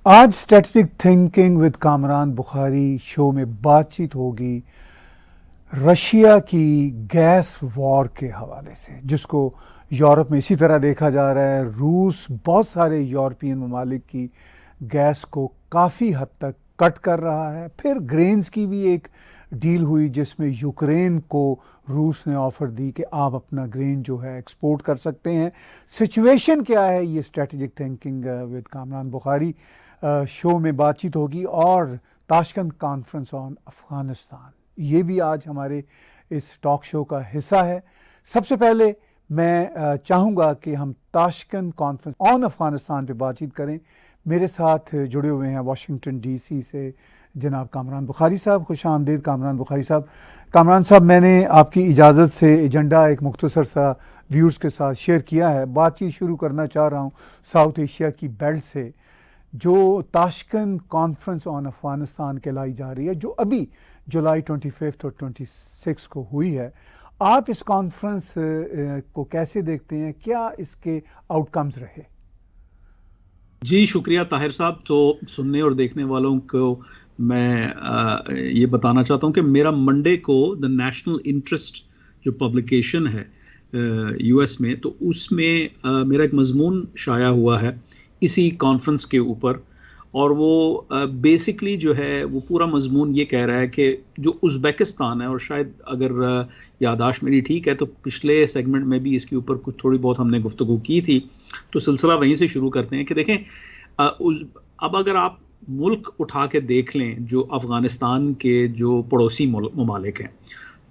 आज strategic thinking with Kamran Bukhari show में बातचीत होगी रशिया की गैस वॉर के हवाले से, जिसको यूरोप में इसी तरह देखा जा रहा है। रूस बहुत सारे यूरोपियन ममालिक की गैस को काफ़ी हद तक कट कर रहा है। फिर ग्रेन्स की भी एक डील हुई जिसमें यूक्रेन को रूस ने ऑफ़र दी कि आप अपना ग्रेन जो है एक्सपोर्ट कर सकते हैं। सिचुएशन क्या है, ये strategic thinking with Kamran Bukhari show में बातचीत होगी। और ताशकंद कॉन्फ्रेंस ऑन अफ़गानिस्तान, ये भी आज हमारे इस टॉक शो का हिस्सा है। सबसे पहले मैं चाहूँगा कि हम ताशकंद कॉन्फ्रेंस ऑन अफ़गानिस्तान पे बातचीत करें। मेरे साथ जुड़े हुए हैं वाशिंगटन डीसी से जनाब कामरान बुखारी साहब। खुश आमदीद कामरान बुखारी साहब। कामरान साहब, मैंने आपकी इजाज़त से एजेंडा एक मुख्तसर सा व्यूअर्स के साथ शेयर किया है। बातचीत शुरू करना चाह रहा हूँ साउथ एशिया की बेल्ट से, जो ताशकंद कॉन्फ्रेंस ऑन अफ़गानिस्तान कहलाई जा रही है, जो अभी जुलाई 25 और 26 को हुई है। आप इस कॉन्फ्रेंस को कैसे देखते हैं? क्या इसके आउटकम्स रहे? जी शुक्रिया ताहिर साहब। तो सुनने और देखने वालों को मैं ये बताना चाहता हूँ कि मेरा मंडे को द नेशनल इंटरेस्ट जो पब्लिकेशन है यूएस में, तो उसमें मेरा एक मजमून शाया हुआ है इसी कॉन्फ्रेंस के ऊपर। और वो बेसिकली जो है वो पूरा मजमून ये कह रहा है कि जो उज़्बेकिस्तान है, और शायद अगर यादाश्त मेरी ठीक है तो पिछले सेगमेंट में भी इसके ऊपर कुछ थोड़ी बहुत हमने गुफ्तगू की थी, तो सिलसिला वहीं से शुरू करते हैं कि देखें अब अगर आप मुल्क उठा के देख लें जो अफ़गानिस्तान के जो पड़ोसी ममालिक हैं,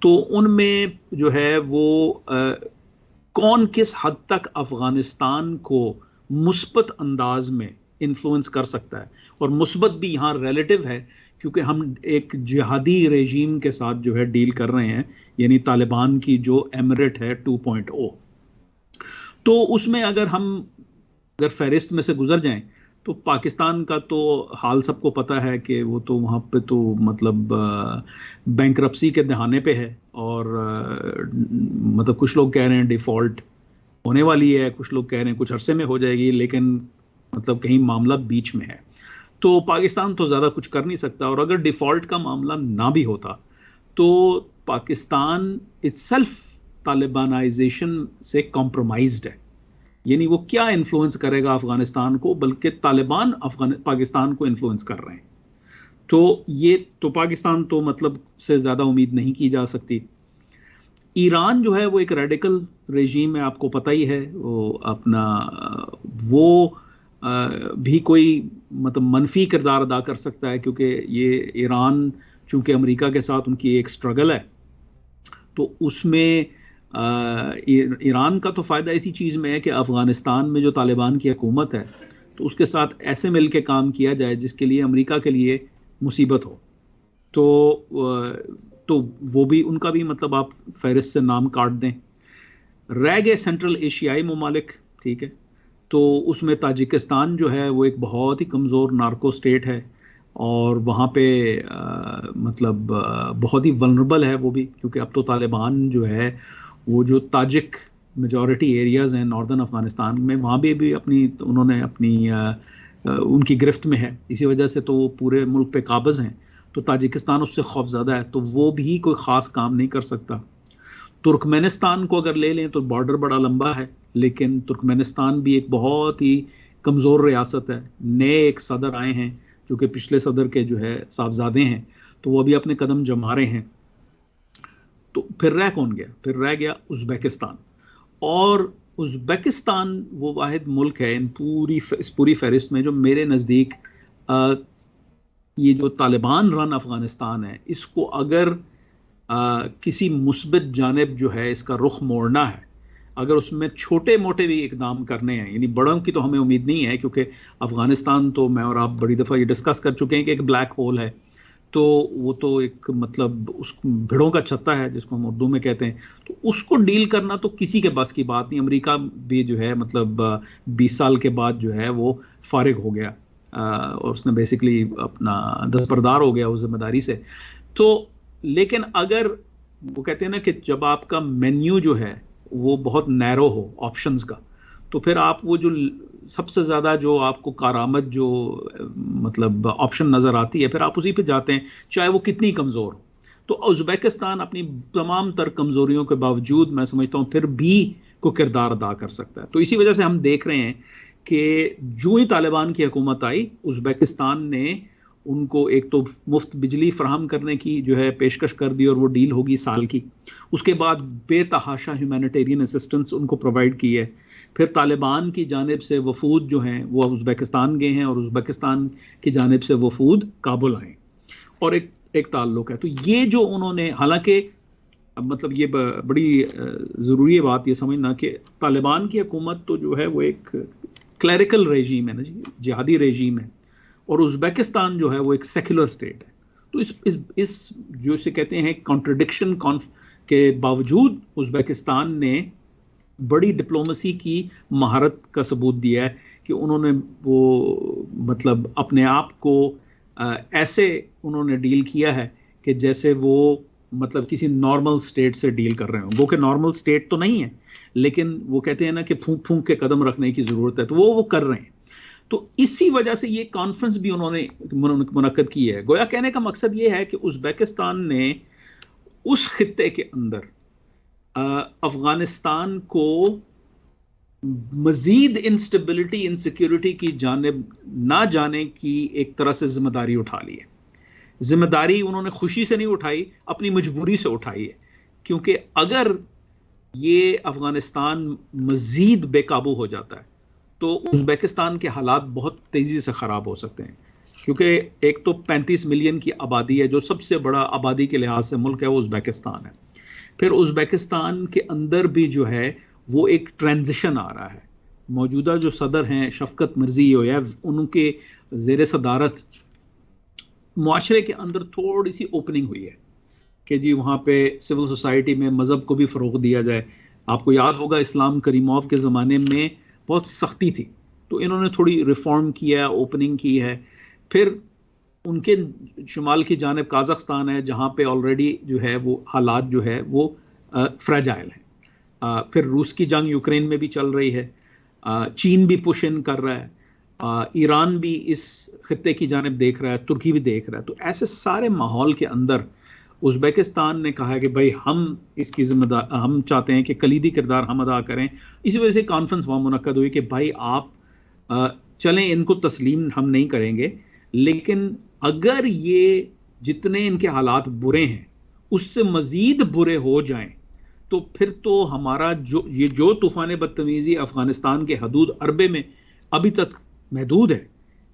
तो उनमें जो है वो कौन किस हद तक अफ़गानिस्तान को मुस्बत अंदाज में इन्फ्लुएंस कर सकता है। और मुस्बत भी यहाँ रिलेटिव है, क्योंकि हम एक जिहादी रेजीम के साथ जो है डील कर रहे हैं, यानी तालिबान की जो एमिरेट है 2.0। तो उसमें अगर फहरिस्त में से गुजर जाएं तो पाकिस्तान का तो हाल सबको पता है कि वो तो वहाँ पे तो मतलब बैंकरप्सी के दहाने पे है। और मतलब कुछ लोग कह रहे हैं डिफ़ॉल्ट होने वाली है, कुछ लोग कह रहे हैं कुछ अरसे में हो जाएगी, लेकिन मतलब कहीं मामला बीच में है। तो पाकिस्तान तो ज़्यादा कुछ कर नहीं सकता। और अगर डिफ़ॉल्ट का मामला ना भी होता तो पाकिस्तान इटसेल्फ तालिबानाइजेशन से कॉम्प्रोमाइज्ड है, यानी वो क्या इन्फ्लुएंस करेगा अफगानिस्तान को, बल्कि तालिबान पाकिस्तान को इन्फ्लुएंस कर रहे हैं। तो ये तो पाकिस्तान तो मतलब से ज़्यादा उम्मीद नहीं की जा सकती। ईरान जो है वो एक रेडिकल रेजीम है, आपको पता ही है। वो अपना वो भी कोई मतलब मनफी किरदार अदा कर सकता है, क्योंकि ये ईरान चूंकि अमेरिका के साथ उनकी एक स्ट्रगल है, तो उसमें ईरान का तो फ़ायदा इसी चीज़ में है कि अफ़गानिस्तान में जो तालिबान की हुकूमत है, तो उसके साथ ऐसे मिल के काम किया जाए जिसके लिए अमेरिका के लिए मुसीबत हो। तो वो भी, उनका भी मतलब आप फहरिस्त से नाम काट दें। रह गए सेंट्रल एशियाई ममालिक, ठीक है। तो उसमें ताजिकिस्तान जो है वो एक बहुत ही कमज़ोर नार्को स्टेट है, और वहाँ पे मतलब बहुत ही वल्नरेबल है वो भी, क्योंकि अब तो तालिबान जो है वो जो ताजिक मेजॉरिटी एरियाज़ हैं नॉर्दर्न अफ़गानिस्तान में, वहाँ भी अपनी उन्होंने अपनी उनकी गिरफ्त में है। इसी वजह से तो वो पूरे मुल्क पे काबिज़ हैं। तो ताजिकिस्तान उससे खौफज़दा है, तो वो भी कोई ख़ास काम नहीं कर सकता। तुर्कमेनिस्तान को अगर ले लें तो बॉर्डर बड़ा लंबा है, लेकिन तुर्कमेनिस्तान भी एक बहुत ही कमज़ोर रियासत है। नए एक सदर आए हैं जो कि पिछले सदर के जो है साहबजादे हैं, तो वो अभी अपने कदम जमा रहे हैं। तो फिर रह कौन गया? फिर रह गया उज़्बेकिस्तान। और उज़्बेकिस्तान वो वाहिद मुल्क है इस पूरी फहरिस्त में जो मेरे नज़दीक ये जो तालिबान रन अफ़गानिस्तान है, इसको अगर किसी मुस्बित जानिब जो है इसका रुख मोड़ना है, अगर उसमें छोटे मोटे भी इकदाम करने हैं, यानी बड़ों की तो हमें उम्मीद नहीं है, क्योंकि अफ़गानिस्तान तो मैं और आप बड़ी दफ़ा ये डिस्कस कर चुके हैं कि एक ब्लैक होल है। तो वो तो एक मतलब उस भिड़ों का छत्ता है जिसको हम उर्दू में कहते हैं। तो उसको डील करना तो किसी के बस की बात नहीं। अमेरिका भी जो है मतलब 20 साल के बाद जो है वो फारिग हो गया, और उसने बेसिकली अपना दस्तबरदार हो गया उस जिम्मेदारी से। तो लेकिन अगर वो कहते हैं ना कि जब आपका मेन्यू जो है वो बहुत नैरो हो ऑप्शंस का, तो फिर आप वो जो सबसे ज़्यादा जो आपको कारामद जो मतलब ऑप्शन नज़र आती है, फिर आप उसी पे जाते हैं, चाहे वो कितनी कमज़ोर हो। तो उज़्बेकिस्तान अपनी तमाम तर कमज़ोरियों के बावजूद मैं समझता हूँ फिर भी को किरदार अदा कर सकता है। तो इसी वजह से हम देख रहे हैं कि जो ही तालिबान की हुकूमत आई, उज़्बेकिस्तान ने उनको एक तो मुफ्त बिजली फराहम करने की जो है पेशकश कर दी और वो डील होगी साल की। उसके बाद बेतहाशा ह्यूमैनिटेरियन असिस्टेंस उनको प्रोवाइड की है। फिर तालिबान की जानिब से वफूद जो हैं वो उज़्बेकिस्तान गए हैं और उज़्बेकिस्तान की जानिब से वफूद काबुल आए और एक ताल्लुक है। तो ये जो उन्होंने, हालांकि मतलब ये बड़ी ज़रूरी है बात ये समझना कि तालिबान की हुकूमत तो जो है वो एक क्लैरिकल रेजीम है ना जी, जिहादी रेजीम है, और उज़्बेकिस्तान जो है वो एक सेक्युलर स्टेट है। तो इस जो इसे कहते हैं कॉन्ट्रडिक्शन के बावजूद उज़्बेकिस्तान ने बड़ी डिप्लोमेसी की महारत का सबूत दिया है कि उन्होंने वो मतलब अपने आप को ऐसे उन्होंने डील किया है कि जैसे वो मतलब किसी नॉर्मल स्टेट से डील कर रहे हो। वो कि नॉर्मल स्टेट तो नहीं है, लेकिन वो कहते हैं ना कि फूंक फूंक के कदम रखने की ज़रूरत है, तो वो कर रहे हैं। तो इसी वजह से ये कॉन्फ्रेंस भी उन्होंने मुनक्कद की है। गोया कहने का मकसद ये है कि उज़्बेकिस्तान ने उस खित्ते के अंदर अफगानिस्तान को मजीद इंस्टेबिलिटी इनसिक्योरिटी की जानिब ना जाने की एक तरह से जिम्मेदारी उठा ली है। जिम्मेदारी उन्होंने खुशी से नहीं उठाई, अपनी मजबूरी से उठाई है, क्योंकि अगर ये अफगानिस्तान मजीद बेकाबू हो जाता है तो उज़्बेकिस्तान के हालात बहुत तेजी से खराब हो सकते हैं। क्योंकि एक तो 35 मिलियन की आबादी है, जो सबसे बड़ा आबादी के लिहाज से मुल्क है वो उज़्बेकिस्तान है। फिर उज़्बेकिस्तान के अंदर भी जो है वो एक ट्रांजिशन आ रहा है। मौजूदा जो सदर हैं शफकत मिर्ज़ियोयेव, उनके ज़ेर सदारत मुआशरे के अंदर थोड़ी सी ओपनिंग हुई है कि जी वहाँ पे सिविल सोसाइटी में मज़हब को भी फ़रोग़ दिया जाए। आपको याद होगा इस्लाम करीमोव के ज़माने में बहुत सख्ती थी, तो इन्होंने थोड़ी रिफॉर्म किया, ओपनिंग की है। फिर उनके शुमाल की जानिब काज़ाख्स्तान है, जहाँ पे ऑलरेडी जो है वो हालात जो है वो फ्रेजाइल है। फिर रूस की जंग यूक्रेन में भी चल रही है, चीन भी पुश इन कर रहा है, ईरान भी इस खित्ते की जानिब देख रहा है, तुर्की भी देख रहा है। तो ऐसे सारे माहौल के अंदर उज़्बेकिस्तान ने कहा है कि भाई हम इसकी जिम्मेदार, हम चाहते हैं कि कलीदी किरदार हम अदा करें। इसी वजह से कॉन्फ्रेंस वहाँ मुनक्कद हुई कि भाई आप चलें, इनको तस्लीम हम नहीं करेंगे, लेकिन अगर ये जितने इनके हालात बुरे हैं उससे मज़ीद बुरे हो जाएं तो फिर तो हमारा जो तूफ़ान बदतमीज़ी अफ़गानिस्तान के हदूद अरबे में अभी तक महदूद है,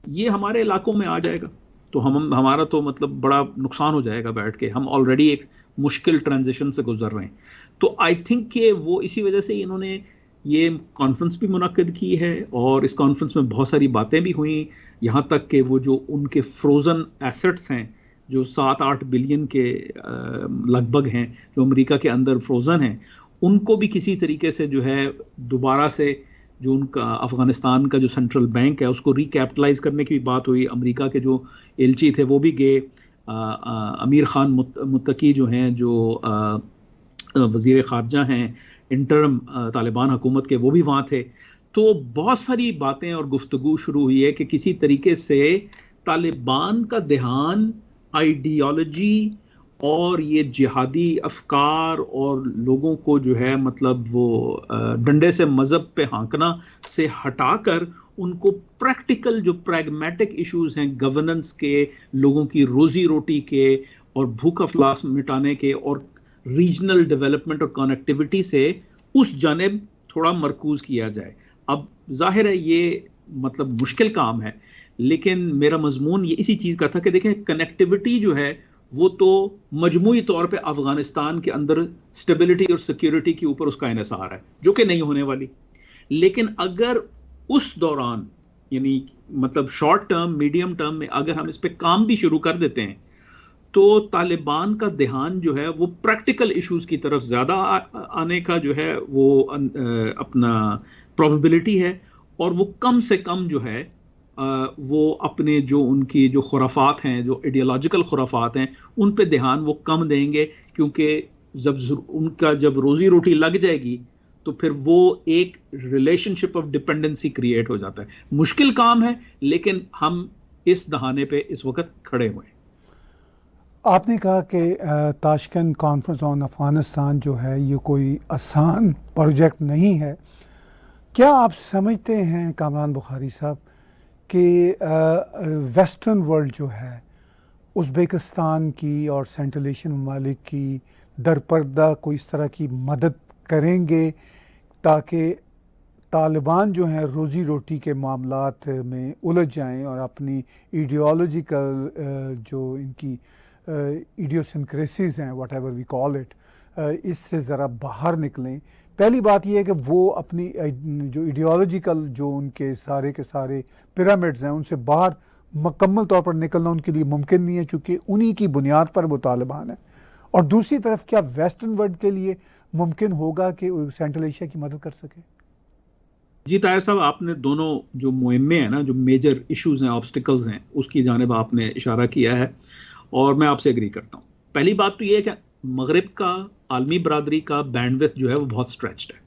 ये हमारे इलाकों में आ जाएगा, तो हमारा तो मतलब बड़ा नुकसान हो जाएगा। बैठ के हम ऑलरेडी एक मुश्किल ट्रांजिशन से गुजर रहे हैं। तो आई थिंक कि वो इसी वजह से इन्होंने ये कॉन्फ्रेंस भी मुनक्कद की है, और इस कॉन्फ्रेंस में बहुत सारी बातें भी हुई, यहाँ तक कि वो जो उनके फ्रोज़न एसेट्स हैं जो 7-8 बिलियन के लगभग हैं, जो अमेरिका के अंदर फ्रोज़न हैं, उनको भी किसी तरीके से जो है दोबारा से जो उनका अफ़गानिस्तान का जो सेंट्रल बैंक है उसको रिकैपिटलाइज करने की भी बात हुई। अमेरिका के जो एलची थे वो भी गए, अमीर खान मुत्तकी जो हैं, जो वज़ीर ख़ारजा हैं इंटरम तालिबान हुकूमत के, वो भी वहाँ थे। तो बहुत सारी बातें और गुफ्तगू शुरू हुई है कि किसी तरीके से तालिबान का ध्यान आइडियोलॉजी और ये जिहादी अफकार और लोगों को जो है मतलब वो डंडे से मज़हब पे हाँकना से हटाकर उनको प्रैक्टिकल जो प्रैग्मेटिक इश्यूज हैं गवर्नेंस के, लोगों की रोजी रोटी के और भूख अफलास मिटाने के और रीजनल डेवलपमेंट और कनेक्टिविटी से उस जानिब थोड़ा मरकूज किया जाए। अब जाहिर है ये मतलब मुश्किल काम है, लेकिन मेरा मजमून ये इसी चीज़ का था कि देखें कनेक्टिविटी जो है वो तो मजमूई तौर पे अफगानिस्तान के अंदर स्टेबिलिटी और सिक्योरिटी के ऊपर उसका इन्हिसार है, जो कि नहीं होने वाली। लेकिन अगर उस दौरान यानी मतलब शॉर्ट टर्म मीडियम टर्म में अगर हम इस पे काम भी शुरू कर देते हैं तो तालिबान का ध्यान जो है वो प्रैक्टिकल इश्यूज की तरफ ज़्यादा आने का जो है वो अपना प्रोबेबिलिटी है, और वो कम से कम जो है वो अपने जो उनकी जो खुराफात हैं, जो आइडियोलॉजिकल खुराफात हैं, उन पे ध्यान वो कम देंगे, क्योंकि जब उनका जब रोज़ी रोटी लग जाएगी तो फिर वो एक रिलेशनशिप ऑफ डिपेंडेंसी क्रिएट हो जाता है। मुश्किल काम है, लेकिन हम इस दहाने पे इस वक्त खड़े हुए हैं। आपने कहा कि ताशकंद कॉन्फ्रेंस ऑन अफगानिस्तान जो है ये कोई आसान प्रोजेक्ट नहीं है। क्या आप समझते हैं कामरान बुखारी साहब कि वेस्टर्न वर्ल्ड जो है उज़्बेकिस्तान की और सेंट्रल एशियन ममालिक की दरपर्दा कोई इस तरह की मदद करेंगे ताकि तालिबान जो हैं रोज़ी रोटी के मामलात में उलझ जाएं और अपनी आइडियोलॉजिकल जो इनकी इडियोसिंक्रेसीज हैं, whatever we call it, इससे ज़रा बाहर निकलें? पहली बात यह है कि वो अपनी जो आइडियोलॉजिकल जो उनके के सारे पिरामिड्स हैं उनसे बाहर मुकम्मल तौर पर निकलना उनके लिए मुमकिन नहीं है, चूँकि उन्हीं की बुनियाद पर वो तालिबान है। और दूसरी तरफ क्या वेस्टर्न वर्ल्ड के लिए मुमकिन होगा कि सेंट्रल एशिया की मदद कर सके? जी ताहिर साहब, आपने दोनों जो मुहिम्में हैं ना, जो मेजर इश्यूज हैं, ऑब्स्टिकल्स हैं, उसकी जानिब आपने इशारा किया है और मैं आपसे एग्री करता हूँ। पहली बात तो ये है कि मगरिब का आलमी बरादरी का बैंडविड्थ जो है वो बहुत स्ट्रेच्ड है।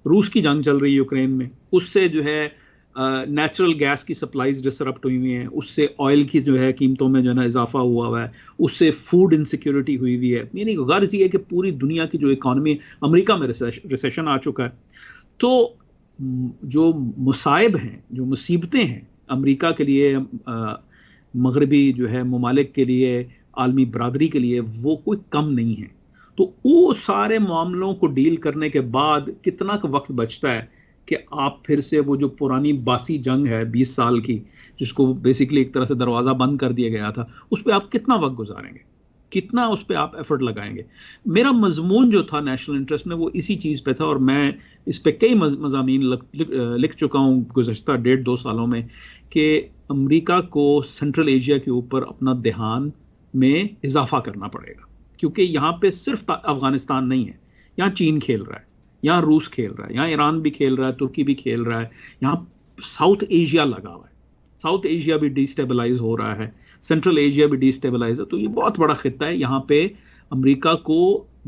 रूस की जंग चल रही है यूक्रेन में, उससे जो है नेचुरल गैस की सप्लाईज डिसरप्ट हुई हुई हैं, उससे ऑयल की जो है कीमतों में जो है ना इजाफा हुआ है, उससे फूड इनसिक्योरिटी हुई हुई है। यानी गर्ज ये है कि पूरी दुनिया की जो इकॉनमी, अमेरिका में रिसेशन आ चुका है। तो जो मुसाइब हैं, जो मुसीबतें हैं अमेरिका के लिए, मगरबी जो है ममालिक के लिए, आलमी बरादरी के लिए, वो कोई कम नहीं है। तो वो सारे मामलों को डील करने के बाद कितना वक्त बचता है कि आप फिर से वो जो पुरानी बासी जंग है 20 साल की, जिसको बेसिकली एक तरह से दरवाज़ा बंद कर दिया गया था, उस पर आप कितना वक्त गुजारेंगे, कितना उस पर आप एफर्ट लगाएंगे? मेरा मजमून जो था नेशनल इंटरेस्ट में वो इसी चीज़ पे था, और मैं इस पे कई मज़ामीन लिख चुका हूँ गुज़श्ता 1.5-2 सालों में, कि अमेरिका को सेंट्रल एशिया के ऊपर अपना ध्यान में इजाफा करना पड़ेगा, क्योंकि यहाँ पे सिर्फ अफगानिस्तान नहीं है, यहाँ चीन खेल रहा है, यहाँ रूस खेल रहा है, यहाँ ईरान भी खेल रहा है, तुर्की भी खेल रहा है, यहाँ साउथ एशिया लगा हुआ है, साउथ एशिया भी डिस्टेबलाइज हो रहा है, सेंट्रल एशिया भी डिस्टेबलाइज है। तो ये बहुत बड़ा खित्ता है, यहाँ पे अमेरिका को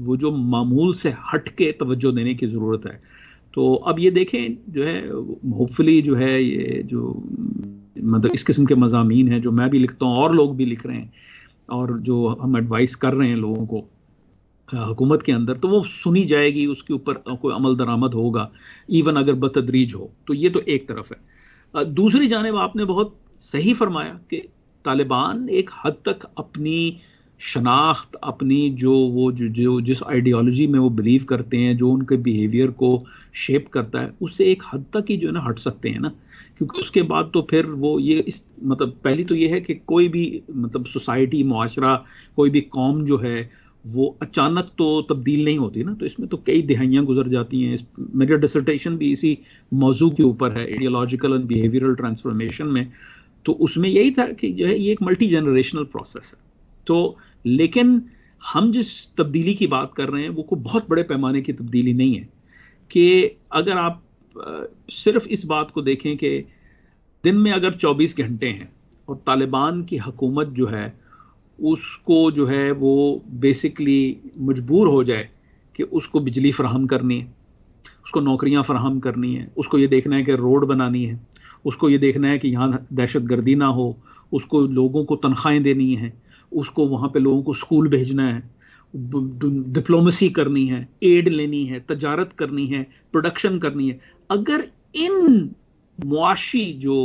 वो जो मामूल से हट के तवज्जो देने की ज़रूरत है। तो अब ये देखें जो है, होपफुली जो है ये जो मतलब इस किस्म के मज़ामीन हैं जो मैं भी लिखता हूँ और लोग भी लिख रहे हैं, और जो हम एडवाइस कर रहे हैं लोगों को हुकूमत के अंदर, तो वो सुनी जाएगी, उसके ऊपर कोई अमल दरामद होगा, इवन अगर बतदरीज हो। तो ये तो एक तरफ है। दूसरी जानिब आपने बहुत सही फरमाया कि तालिबान एक हद तक अपनी शनाख्त, अपनी जो जिस आइडियोलॉजी में वो बिलीव करते हैं, जो उनके बिहेवियर को शेप करता है, उससे एक हद तक ही जो है ना हट सकते हैं ना, क्योंकि उसके बाद तो फिर वो ये इस मतलब पहली तो ये है कि कोई भी मतलब सोसाइटी, मुआशरा, कोई भी कौम जो है वो अचानक तो तब्दील नहीं होती ना, तो इसमें तो कई दिहाइयाँ गुजर जाती हैं। मेरा डिसर्टेशन भी इसी मौजू के ऊपर है, आइडियोलॉजिकल एंड बिहेवियरल ट्रांसफॉर्मेशन में। तो उसमें यही था कि जो है ये एक मल्टी जनरेशनल प्रोसेस है। तो लेकिन हम जिस तब्दीली की बात कर रहे हैं वो कोई बहुत बड़े पैमाने की तब्दीली नहीं है। कि अगर आप सिर्फ इस बात को देखें कि दिन में अगर 24 घंटे हैं और तालिबान की हुकूमत जो है उसको जो है वो बेसिकली मजबूर हो जाए कि उसको बिजली फराहम करनी है, उसको नौकरियां फराहम करनी है, उसको ये देखना है कि रोड बनानी है, उसको ये देखना है कि यहाँ दहशत गर्दी ना हो, उसको लोगों को तनख्वाहें देनी है, उसको वहाँ पे लोगों को स्कूल भेजना है, डिप्लोमेसी करनी है, एड लेनी है, तजारत करनी है, प्रोडक्शन करनी है। अगर इन मुआशी जो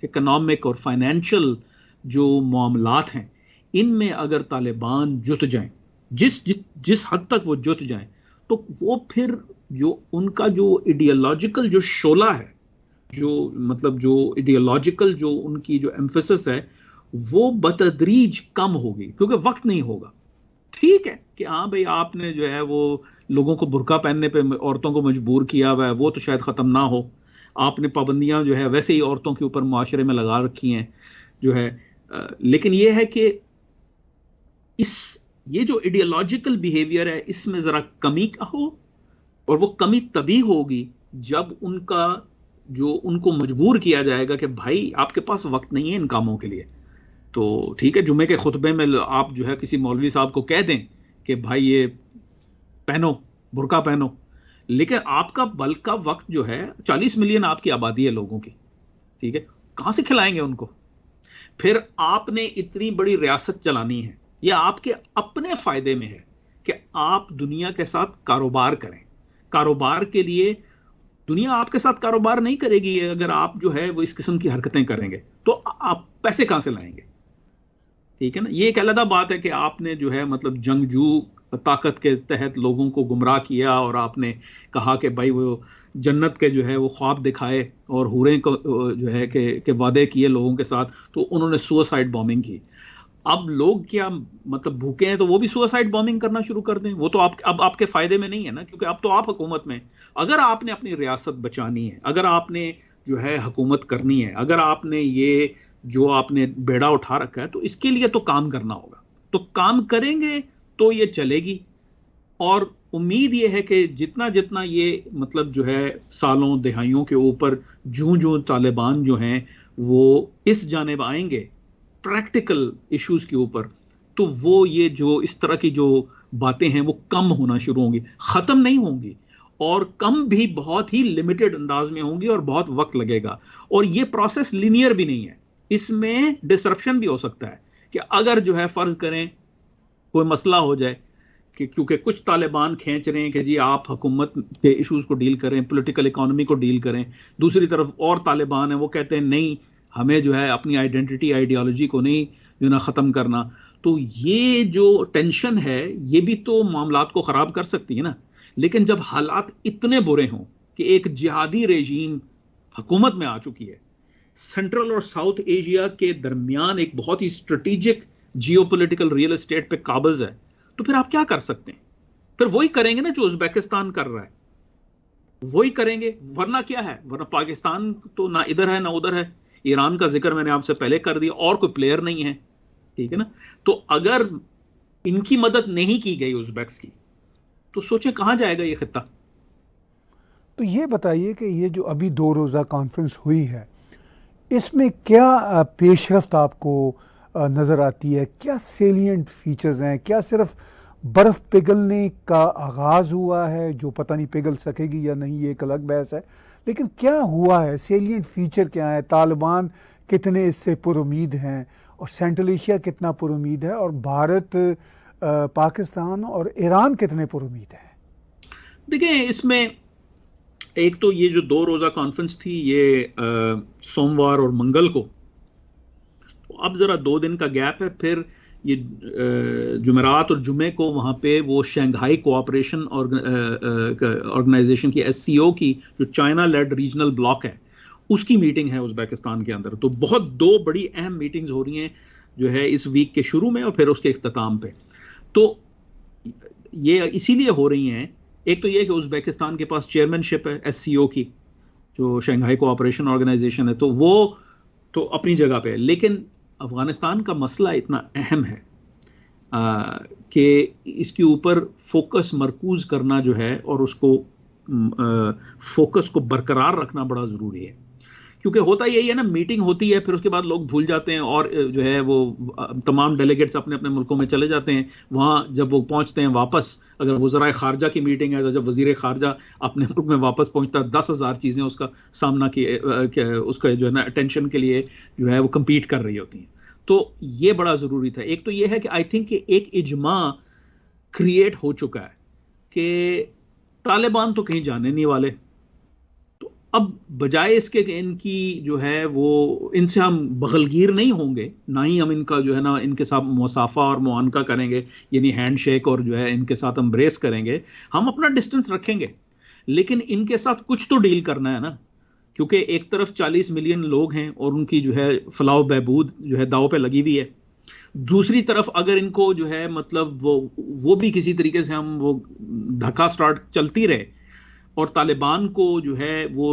इकोनॉमिक और फाइनेंशियल जो मामलात हैं, इनमें अगर तालिबान जुट जाएं, जिस हद तक वो जुट जाएं, तो वो फिर जो उनका जो आइडियोलॉजिकल जो शोला है, जो मतलब जो आइडियोलॉजिकल जो उनकी जो एम्फेसिस है, वो बतदरीज कम होगी, क्योंकि वक्त नहीं होगा। ठीक है कि हाँ भाई आपने जो है वो लोगों को बुर्का पहनने पे औरतों को मजबूर किया हुआ है, वो तो शायद ख़त्म ना हो। आपने पाबंदियां जो है वैसे ही औरतों के ऊपर मुआशरे में लगा रखी हैं जो है, लेकिन ये है कि ये जो आइडियोलॉजिकल बिहेवियर है इसमें ज़रा कमी का हो, और वो कमी तभी होगी जब उनको मजबूर किया जाएगा कि भाई आपके पास वक्त नहीं है इन कामों के लिए। तो ठीक है, जुमे के खुतबे में आप जो है किसी मौलवी साहब को कह दें कि भाई ये पहनो, बुर्का पहनो, लेकिन आपका बल्क का वक्त जो है 40 मिलियन आपकी आबादी है लोगों की, ठीक है, कहां से खिलाएंगे उनको? फिर आपने इतनी बड़ी रियासत चलानी है, यह आपके अपने फायदे में है कि आप दुनिया के साथ कारोबार करें। कारोबार के लिए दुनिया आपके साथ कारोबार नहीं करेगी अगर आप जो है वो इस किस्म की हरकतें करेंगे, तो आप पैसे कहां से लाएंगे? ठीक है ना। ये एक अलग बात है कि आपने जो है मतलब जंगजू ताकत के तहत लोगों को गुमराह किया और आपने कहा कि भाई वो जन्नत के जो है वो ख्वाब दिखाए और हूरें को जो है कि वादे किए लोगों के साथ, तो उन्होंने सुसाइड बॉम्बिंग की। अब लोग क्या मतलब भूखे हैं तो वो भी सुसाइड बॉम्बिंग करना शुरू कर दें? वो तो अब आपके फायदे में नहीं है ना, क्योंकि अब तो आप हुकूमत में। अगर आपने अपनी रियासत बचानी है, अगर आपने जो है हुकूमत करनी है, अगर आपने ये जो आपने बेड़ा उठा रखा है, तो इसके लिए तो काम करना होगा। तो काम करेंगे तो ये चलेगी। और उम्मीद ये है कि जितना जितना ये मतलब जो है सालों दहाइयों के ऊपर जूं जूं तालिबान जो हैं वो इस जानिब आएंगे प्रैक्टिकल इश्यूज के ऊपर, तो वो ये जो इस तरह की जो बातें हैं वो कम होना शुरू होंगी, खत्म नहीं होंगी, और कम भी बहुत ही लिमिटेड अंदाज में होंगी और बहुत वक्त लगेगा। और ये प्रोसेस लीनियर भी नहीं है, इसमें डिसरप्शन भी हो सकता है कि अगर जो है फर्ज करें कोई मसला हो जाए कि क्योंकि कुछ तालिबान खींच रहे हैं कि जी आप हुकूमत के इश्यूज को डील करें, पॉलिटिकल इकोनॉमी को डील करें, दूसरी तरफ और तालिबान है वो कहते हैं नहीं हमें जो है अपनी आइडेंटिटी आइडियोलॉजी को नहीं जो ना ख़त्म करना। तो ये जो टेंशन है ये भी तो मामलात को ख़राब कर सकती है ना। लेकिन जब हालात इतने बुरे हों कि एक जिहादी रेजीम हुकूमत में आ चुकी है, सेंट्रल और साउथ एशिया के दरमियान एक बहुत ही स्ट्रेटेजिक जियोपॉलिटिकल रियल एस्टेट पे काबिज है, तो फिर आप क्या कर सकते हैं? फिर वही करेंगे ना जो उज्बेकिस्तान कर रहा है, वही करेंगे। वरना क्या है, वरना पाकिस्तान तो ना इधर है ना उधर है। ईरान का जिक्र मैंने आपसे पहले कर दिया, और कोई प्लेयर नहीं है, ठीक है ना। तो अगर इनकी मदद नहीं की गई उज्बेक्स की, तो सोचें कहां जाएगा ये खित्ता। तो ये बताइए कि ये जो अभी 2 रोज़ा कॉन्फ्रेंस हुई है, इसमें क्या पेशरफ्त आपको नज़र आती है? क्या सेलिएंट फीचर्स हैं? क्या सिर्फ बर्फ़ पिघलने का आगाज़ हुआ है, जो पता नहीं पिघल सकेगी या नहीं, ये एक अलग बहस है, लेकिन क्या हुआ है? सेलिएंट फीचर क्या है? तालिबान कितने इससे पुरुमीद हैं और सेंट्रल एशिया कितना पुरुमीद है, और भारत, पाकिस्तान और ईरान कितने पुरुमीद हैं? देखिए, इसमें एक तो ये जो 2 रोज़ा कॉन्फ्रेंस थी ये सोमवार और मंगल को, तो अब जरा 2 दिन का गैप है। फिर ये जुमेरात और जुमे को वहाँ पे वो शंघाई कोऑपरेशन ऑर्गेनाइजेशन की SCO की जो चाइना लेड रीजनल ब्लॉक है उसकी मीटिंग है उज्बेकिस्तान के अंदर। तो बहुत 2 बड़ी अहम मीटिंग्स हो रही हैं जो है इस वीक के शुरू में और फिर उसके इख्तिताम पे। तो ये इसीलिए हो रही हैं, एक तो ये कि उज्बेकिस्तान के पास चेयरमैनशिप है SCO की, जो शंघाई कोऑपरेशन ऑर्गेनाइजेशन है, तो वो तो अपनी जगह पे है। लेकिन अफगानिस्तान का मसला इतना अहम है कि इसके ऊपर फोकस मरकूज करना जो है और उसको फोकस को बरकरार रखना बड़ा ज़रूरी है। क्योंकि होता यही है ना, मीटिंग होती है फिर उसके बाद लोग भूल जाते हैं और जो है वो तमाम डेलीगेट्स अपने अपने मुल्कों में चले जाते हैं। वहाँ जब वो पहुँचते हैं वापस, अगर वज़राए ख़ारजा की मीटिंग है तो जब वज़ीर ख़ारजा अपने मुल्क में वापस पहुँचता है 10,000 चीज़ें उसका सामना किए उसका जो है ना अटेंशन के लिए जो है वो कम्पीट कर रही होती हैं। तो ये बड़ा ज़रूरी था। एक तो ये है कि आई थिंक कि एक इजमा क्रिएट हो चुका है कि तालिबान तो कहीं जाने नहीं वाले। अब बजाय इसके कि इनकी जो है वो इनसे हम बगलगीर नहीं होंगे, ना ही हम इनका जो है ना इनके साथ मुसाफा और मुआनका करेंगे, यानी हैंडशेक और जो है इनके साथ एम्ब्रेस करेंगे, हम अपना डिस्टेंस रखेंगे, लेकिन इनके साथ कुछ तो डील करना है ना। क्योंकि एक तरफ 40 मिलियन लोग हैं और उनकी जो है फलाह बहबूद जो है दाव पे लगी हुई है, दूसरी तरफ अगर इनको जो है मतलब वो भी किसी तरीके से हम वो धक्का स्टार्ट चलती रहे और तालिबान को जो है वो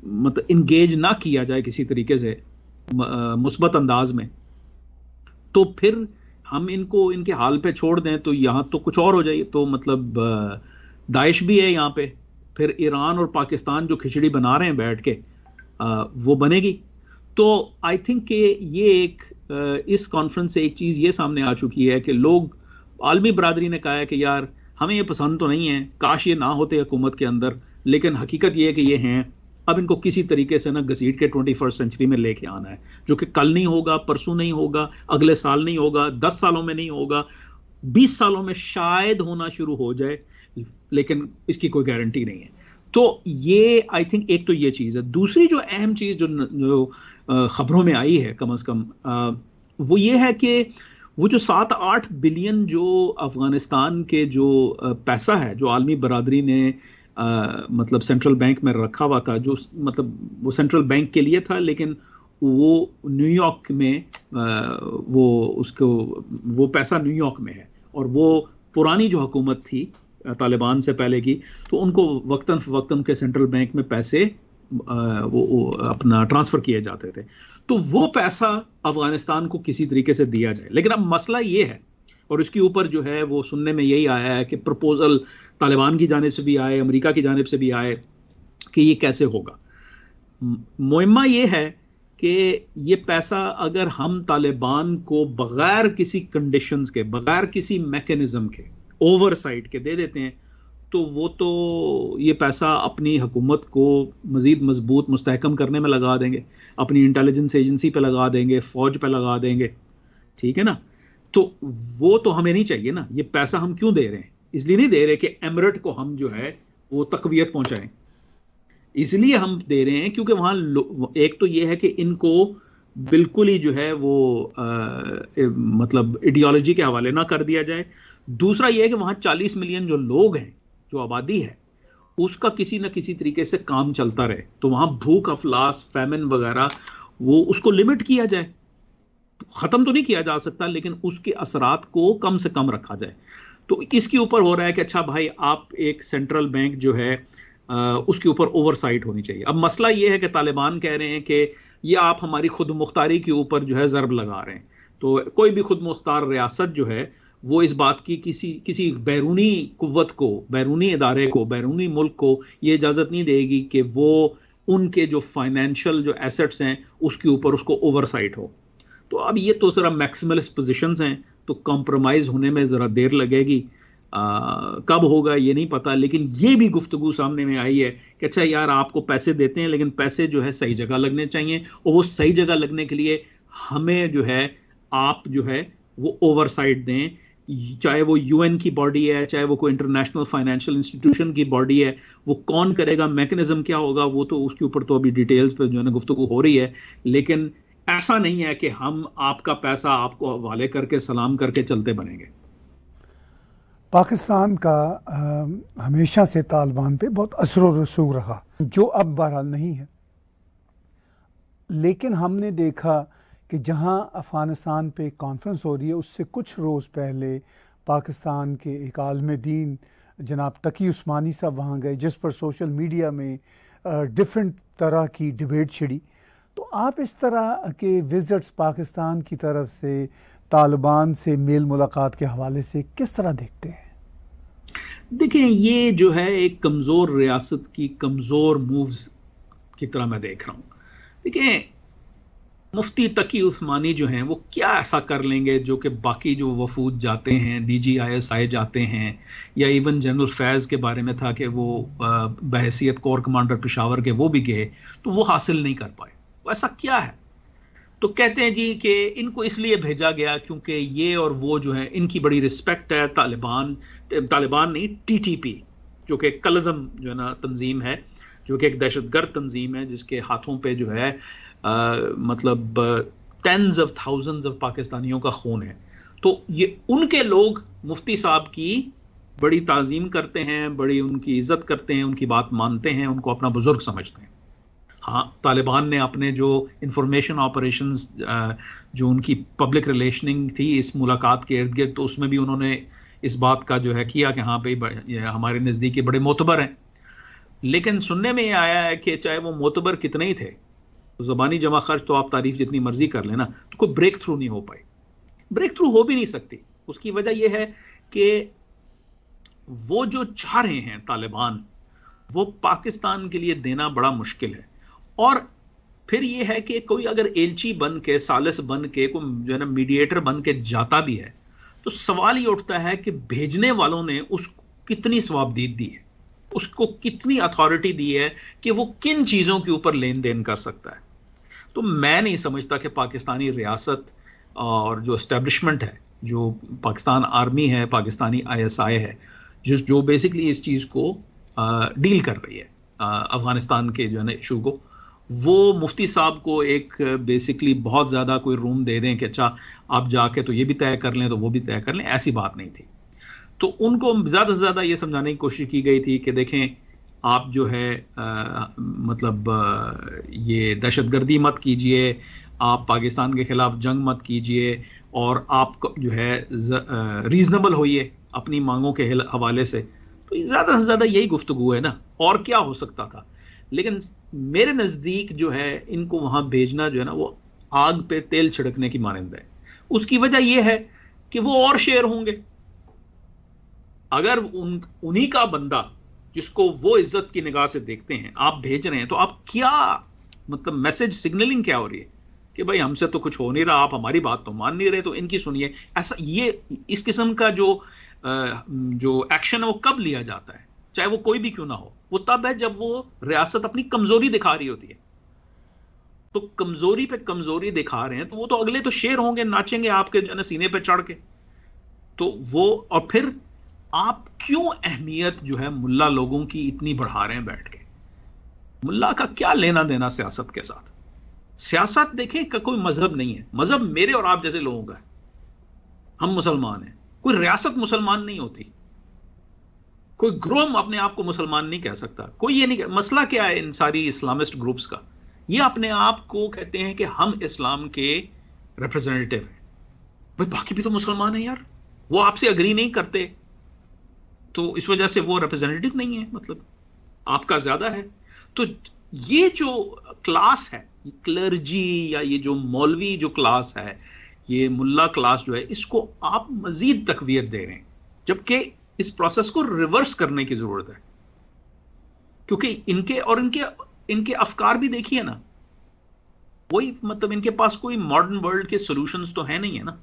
मतलब इंगेज ना किया जाए किसी तरीके से मुस्बत अंदाज में, तो फिर हम इनको इनके हाल पे छोड़ दें तो यहाँ तो कुछ और हो जाए। तो मतलब दाइश भी है यहाँ पे, फिर ईरान और पाकिस्तान जो खिचड़ी बना रहे हैं बैठ के वो बनेगी। तो आई थिंक कि ये एक इस कॉन्फ्रेंस से एक चीज़ ये सामने आ चुकी है कि लोग, आलमी बरादरी ने कहा है कि यार हमें ये पसंद तो नहीं है, काश ये ना होते हुकूमत के अंदर, लेकिन हकीकत ये है कि ये हैं। अब इनको किसी तरीके से ना घसीट के 21st सेंचुरी में लेके आना है, जो कि कल नहीं होगा, परसों नहीं होगा, अगले साल नहीं होगा, 10 सालों में नहीं होगा, 20 सालों में शायद होना शुरू हो जाए, लेकिन इसकी कोई गारंटी नहीं है। तो ये आई थिंक एक तो ये चीज़ है। दूसरी जो अहम चीज़ जो खबरों में आई है कम से कम, वो ये है कि वो जो 7-8 बिलियन जो अफगानिस्तान के जो पैसा है, जो आलमी बरादरी ने मतलब सेंट्रल बैंक में रखा हुआ था, जो मतलब वो सेंट्रल बैंक के लिए था, लेकिन वो न्यूयॉर्क में वो पैसा न्यूयॉर्क में है, और वो पुरानी जो हुकूमत थी तालिबान से पहले की, तो उनको वक्तन फवक्तन के सेंट्रल बैंक में पैसे वो अपना ट्रांसफर किए जाते थे। तो वो पैसा अफगानिस्तान को किसी तरीके से दिया जाए। लेकिन अब मसला ये है, और इसके ऊपर जो है वो सुनने में यही आया है कि प्रपोजल तालिबान की जानिब से भी आए, अमेरिका की जानिब से भी आए कि ये कैसे होगा। मुहिम्मा ये है कि ये पैसा अगर हम तालिबान को बगैर किसी कंडीशंस के, बगैर किसी मैकेनिज्म के, ओवरसाइट के दे देते हैं, तो वो तो ये पैसा अपनी हुकूमत को मज़ीद मजबूत मुस्तहकम करने में लगा देंगे, अपनी इंटेलिजेंस एजेंसी पे लगा देंगे, फौज पे लगा देंगे, ठीक है ना। तो वो तो हमें नहीं चाहिए ना। ये पैसा हम क्यों दे रहे हैं? इसलिए नहीं दे रहे कि एमिरेट को हम जो है वो तकवीयत पहुंचाएं, इसलिए हम दे रहे हैं क्योंकि वहां एक तो ये है कि इनको बिल्कुल ही जो है वो मतलब आइडियोलॉजी के हवाले ना कर दिया जाए। दूसरा ये है कि वहां 40 मिलियन जो लोग हैं, जो आबादी है, उसका किसी ना किसी तरीके से काम चलता रहे। तो वहां भूख अफलास, फैमिन वगैरह, वो उसको लिमिट किया जाए। खत्म तो नहीं किया जा सकता, लेकिन उसके असरात को कम से कम रखा जाए। तो इसके ऊपर हो रहा है कि अच्छा भाई, आप एक सेंट्रल बैंक जो है उसके ऊपर ओवरसाइट होनी चाहिए। अब मसला ये है कि तालिबान कह रहे हैं कि ये आप हमारी खुद मुख्तारी के ऊपर जो है ज़रब लगा रहे हैं। तो कोई भी खुद मुख्तार रियासत जो है वो इस बात की किसी बैरूनी कुव्वत को, बैरूनी इदारे को, बैरूनी मुल्क को ये इजाज़त नहीं देगी कि वो उनके जो फाइनेंशियल जो एसेट्स हैं उसके ऊपर उसको ओवरसाइट हो। तो अब ये तो ज़रा मैक्सिमलिस्ट पोजीशंस हैं, तो कॉम्प्रोमाइज़ होने में ज़रा देर लगेगी। कब होगा ये नहीं पता, लेकिन ये भी गुफ्तगू सामने में आई है कि अच्छा यार, आपको पैसे देते हैं, लेकिन पैसे जो है सही जगह लगने चाहिए, और वो सही जगह लगने के लिए हमें जो है आप जो है वो ओवरसाइट दें। चाहे वो यूएन की बॉडी है, चाहे वो कोई इंटरनेशनल फाइनेंशियल इंस्टीट्यूशन की बॉडी है, वो कौन करेगा, मैकेनिज्म क्या होगा, वो तो उसके ऊपर तो अभी डिटेल्स पे जो है ना गुफ्तगू हो रही है। लेकिन ऐसा नहीं है कि हम आपका पैसा आपको हवाले करके सलाम करके चलते बनेंगे। पाकिस्तान का हमेशा से तालिबान पे बहुत असर व रसूख रहा, जो अब बहरहाल नहीं है। लेकिन हमने देखा कि जहां अफ़गानिस्तान पे कॉन्फ्रेंस हो रही है, उससे कुछ रोज़ पहले पाकिस्तान के एक आलिम दीन जनाब तकी उस्मानी साहब वहाँ गए, जिस पर सोशल मीडिया में डिफरेंट तरह की डिबेट छिड़ी। तो आप इस तरह के विज़िट्स पाकिस्तान की तरफ से तालिबान से मेल मुलाकात के हवाले से किस तरह देखते हैं? देखिए, ये जो है एक कमज़ोर रियासत की कमज़ोर मूव्स की तरह मैं देख रहा हूँ। देखिए, मुफ्ती तकी उस्मानी जो हैं वो क्या ऐसा कर लेंगे जो कि बाकी जो वफूद जाते हैं, DGISI जाते हैं, या इवन जनरल फैज़ के बारे में था कि वो बहैसियत कोर कमांडर पेशावर के वो भी गए, तो वो हासिल नहीं कर पाए। ऐसा क्या है? तो कहते हैं जी कि इनको इसलिए भेजा गया क्योंकि ये और वो जो है इनकी बड़ी रिस्पेक्ट है। तालिबान नहीं, TTP जो कि कलदम जो है ना तंजीम है, जो कि एक दहशतगर्द तंजीम है, जिसके हाथों पे जो है मतलब टेंस ऑफ थाउजेंड्स ऑफ पाकिस्तानियों का खून है। तो ये उनके लोग मुफ्ती साहब की बड़ी ताज़ीम करते हैं, बड़ी उनकी इज्जत करते हैं, उनकी बात मानते हैं, उनको अपना बुजुर्ग समझते हैं। हाँ, तालिबान ने अपने जो इंफॉर्मेशन ऑपरेशंस, जो उनकी पब्लिक रिलेशनिंग थी इस मुलाकात के इर्द गिर्द, तो उसमें भी उन्होंने इस बात का जो है किया कि हाँ भाई, हमारे नज़दीकी बड़े मोतबर हैं। लेकिन सुनने में ये आया है कि चाहे वो मोतबर कितने ही थे, तो ज़बानी जमा खर्च तो आप तारीफ जितनी मर्जी कर लेना, तो कोई ब्रेक थ्रू नहीं हो पाई। ब्रेक थ्रू हो भी नहीं सकती। उसकी वजह यह है कि वो जो चाह रहे हैं तालिबान, वो पाकिस्तान के लिए देना बड़ा मुश्किल है। और फिर ये है कि कोई अगर एलची बन के, सालिस बन के, कोई जो है ना मीडिएटर बन के जाता भी है, तो सवाल ये उठता है कि भेजने वालों ने कितनी सवाबदीद दी है, उसको कितनी अथॉरिटी दी है कि वो किन चीज़ों के ऊपर लेन देन कर सकता है। तो मैं नहीं समझता कि पाकिस्तानी रियासत और जो एस्टेब्लिशमेंट है, जो पाकिस्तान आर्मी है, पाकिस्तानी ISI है, जो बेसिकली इस चीज़ को डील कर रही है, अफगानिस्तान के जो है ना इशू को, वो मुफ्ती साहब को एक बेसिकली बहुत ज़्यादा कोई रूम दे दें कि अच्छा आप जाके तो ये भी तय कर लें तो वो भी तय कर लें, ऐसी बात नहीं थी। तो उनको ज़्यादा से ज़्यादा ये समझाने की कोशिश की गई थी कि देखें आप जो है ये दहशतगर्दी मत कीजिए, आप पाकिस्तान के खिलाफ जंग मत कीजिए, और आप जो है रीजनेबल होइए अपनी मांगों के हवाले से। तो ज़्यादा से ज़्यादा यही गुफ्तगू है ना, और क्या हो सकता था। लेकिन मेरे नज़दीक जो है इनको वहाँ भेजना जो है ना वो आग पे तेल छिड़कने की मानंद है। उसकी वजह यह है कि वो और शेर होंगे। अगर उन्हीं का बंदा जिसको वो इज्जत की निगाह से देखते हैं आप भेज रहे हैं, तो आप क्या मतलब मैसेज सिग्नलिंग क्या हो रही है कि भाई हमसे तो कुछ हो नहीं रहा, आप हमारी बात तो मान नहीं रहे, तो इनकी सुनिए। ऐसा ये इस किस्म का जो एक्शन है वो कब लिया जाता है, चाहे वो कोई भी क्यों ना हो, वो तब है जब वो रियासत अपनी कमजोरी दिखा रही होती है। तो कमजोरी पे कमजोरी दिखा रहे हैं तो वो तो अगले तो शेर होंगे, नाचेंगे आपके जो है ना सीने पे चढ़ के। तो वो, और फिर आप क्यों अहमियत जो है मुल्ला लोगों की इतनी बढ़ा रहे हैं बैठ के? मुल्ला का क्या लेना देना सियासत के साथ? सियासत देखें का कोई मजहब नहीं है, मजहब मेरे और आप जैसे लोगों का है। हम मुसलमान हैं, कोई रियासत मुसलमान नहीं होती, कोई ग्रोह अपने आप को मुसलमान नहीं कह सकता, कोई ये नहीं। मसला क्या है इन सारी इस्लामिस्ट ग्रुप्स का? ये अपने आप को कहते हैं कि हम इस्लाम के रिप्रेजेंटेटिव हैं। भाई बाकी भी तो मुसलमान हैं यार, वो आपसे अग्री नहीं करते तो इस वजह से वो रिप्रेजेंटेटिव नहीं है, मतलब आपका ज्यादा है। तो ये जो क्लास है, क्लर्जी या ये जो मौलवी जो क्लास है, ये मुल्ला क्लास जो है, इसको आप मजीद तकवीत दे रहे हैं, जबकि इस प्रोसेस को रिवर्स करने की जरूरत है। क्योंकि इनके अफकार भी देखिए ना, वही मतलब इनके पास कोई मॉडर्न वर्ल्ड के सॉल्यूशंस तो है नहीं है ना।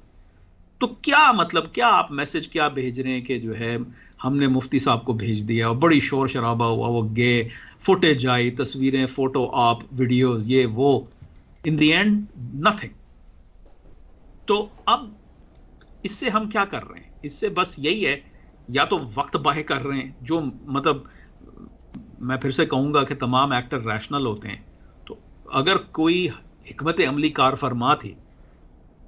तो क्या मतलब, क्या आप मैसेज क्या भेज रहे हैं कि जो है हमने मुफ्ती साहब को भेज दिया और बड़ी शोर शराबा हुआ, वो गए, फुटेज आई, तस्वीरें, फोटो आप, वीडियोस, ये वो, इन द एंड नथिंग। तो अब इससे हम क्या कर रहे हैं? इससे बस यही है, या तो वक्त बाहे कर रहे हैं, जो मतलब मैं फिर से कहूंगा कि तमाम एक्टर रैशनल होते हैं। तो अगर कोई हिकमत अमली कार फरमा थी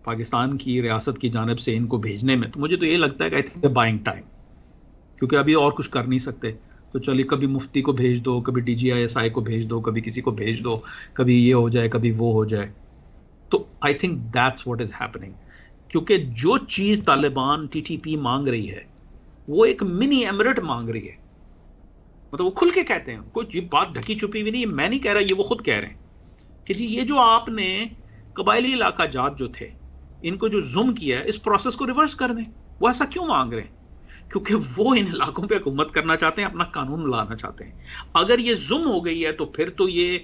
पाकिस्तान की रियासत की जानिब से इनको भेजने में, तो मुझे तो ये लगता है कि आई थिंक बाइंग टाइम, क्योंकि अभी और कुछ कर नहीं सकते। तो चलिए कभी मुफ्ती को भेज दो, कभी DGISI को भेज दो, कभी किसी को भेज दो, कभी ये हो जाए, कभी वो हो जाए। तो I think that's what is happening. क्योंकि जो चीज तालिबान TTP मांग रही है वो एक मिनी एमिरेट मांग रही है। मतलब वो खुल के कहते हैं, कोई बात ढकी छुपी भी नहीं, मैं नहीं कह रहा, ये वो खुद कह रहे हैं कि जी ये जो आपने कबायली इलाका जात जो थे इनको जो जुल्म किया है, इस प्रोसेस को रिवर्स कर दें। वो ऐसा क्यों मांग रहे हैं? क्योंकि वो इन इलाकों पे हुकूमत करना चाहते हैं, अपना कानून लाना चाहते हैं। अगर ये जुल्म हो गई है तो फिर तो ये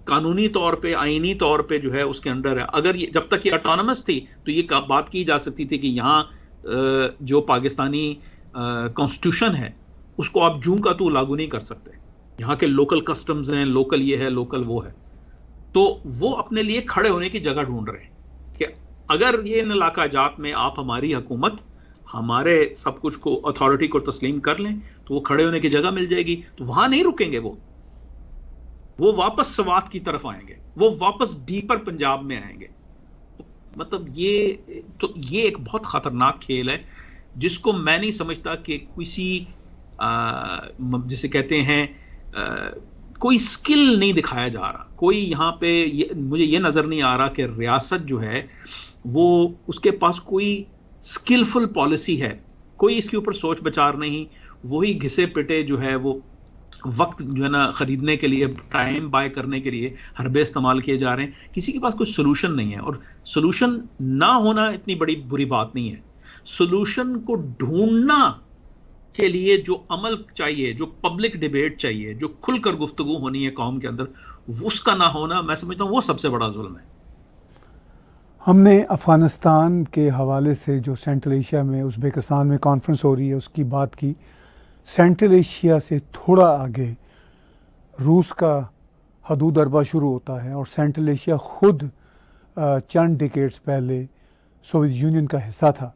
कानूनी तौर पे, आईनी तौर पे जो है उसके अंडर है। अगर ये जब तक ये ऑटोनमस थी तो ये बात की जा सकती थी कि यहाँ जो पाकिस्तानी कॉन्स्टिट्यूशन है उसको आप जूं का तू लागू नहीं कर सकते, यहाँ के लोकल कस्टम्स हैं, लोकल ये है, लोकल वो है। तो वो अपने लिए खड़े होने की जगह ढूंढ रहे हैं कि अगर ये इन इलाका जात में आप हमारी हुकूमत, हमारे सब कुछ को, अथॉरिटी को तस्लीम कर लें तो वो खड़े होने की जगह मिल जाएगी। तो वहां नहीं रुकेंगे, वो वापस सवात की तरफ आएंगे, वो वापस डीपर पंजाब में आएंगे। मतलब ये एक बहुत खतरनाक खेल है जिसको मैं नहीं समझता कि किसी जिसे कहते हैं कोई स्किल नहीं दिखाया जा रहा। कोई यहाँ पे मुझे ये नजर नहीं आ रहा कि रियासत जो है वो उसके पास कोई स्किलफुल पॉलिसी है, कोई इसके ऊपर सोच विचार नहीं। वही घिसे पिटे जो है वो वक्त जो है ना खरीदने के लिए, टाइम बाय करने के लिए हरबे इस्तेमाल किए जा रहे हैं। किसी के पास कोई सोल्यूशन नहीं है, और सोल्यूशन ना होना इतनी बड़ी बुरी बात नहीं है। सोल्यूशन को ढूंढना के लिए जो अमल चाहिए, जो पब्लिक डिबेट चाहिए, जो खुलकर गुफ्तगू होनी है कौम के अंदर, उसका ना होना मैं समझता हूं वो सबसे बड़ा जुल्म है। हमने अफ़गानिस्तान के हवाले से जो सेंट्रल एशिया में उज़्बेकिस्तान में कॉन्फ्रेंस हो रही है उसकी बात की, सेंट्रल एशिया से थोड़ा आगे रूस का हदूद अरबा शुरू होता है और सेंट्रल एशिया खुद चंद डिकेड्स पहले सोवियत यूनियन का हिस्सा था।